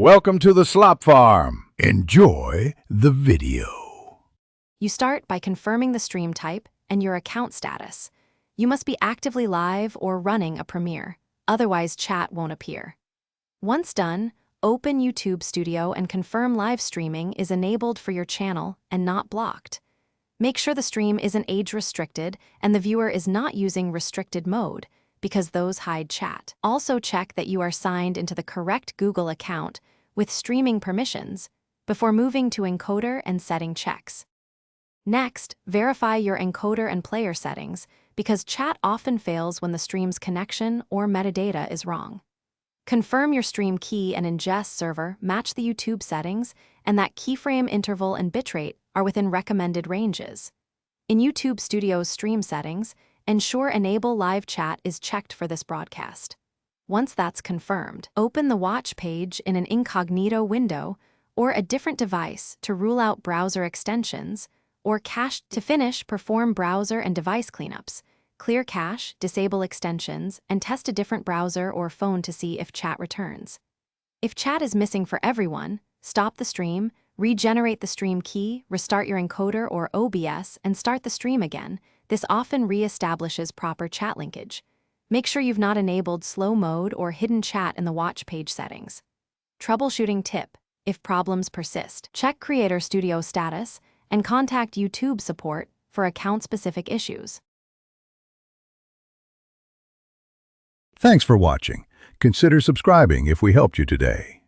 Welcome to the Slop Farm. Enjoy the video. You start by confirming the stream type and your account status. You must be actively live or running a premiere, otherwise chat won't appear. Once done, open YouTube Studio and confirm live streaming is enabled for your channel and not blocked. Make sure the stream isn't age-restricted and the viewer is not using restricted mode, because those hide chat. Also check that you are signed into the correct Google account with streaming permissions before moving to encoder and setting checks. Next, verify your encoder and player settings, because chat often fails when the stream's connection or metadata is wrong. Confirm your stream key and ingest server match the YouTube settings and that keyframe interval and bitrate are within recommended ranges. In YouTube Studio's stream settings, ensure Enable Live Chat is checked for this broadcast. Once that's confirmed, open the watch page in an incognito window or a different device to rule out browser extensions, or cache. To finish, perform browser and device cleanups. Clear cache, disable extensions, and test a different browser or phone to see if chat returns. If chat is missing for everyone, stop the stream, regenerate the stream key, restart your encoder or OBS, and start the stream again. This often re-establishes proper chat linkage. Make sure you've not enabled slow mode or hidden chat in the watch page settings. Troubleshooting tip: if problems persist, check Creator Studio status and contact YouTube support for account-specific issues. Thanks for watching. Consider subscribing if we helped you today.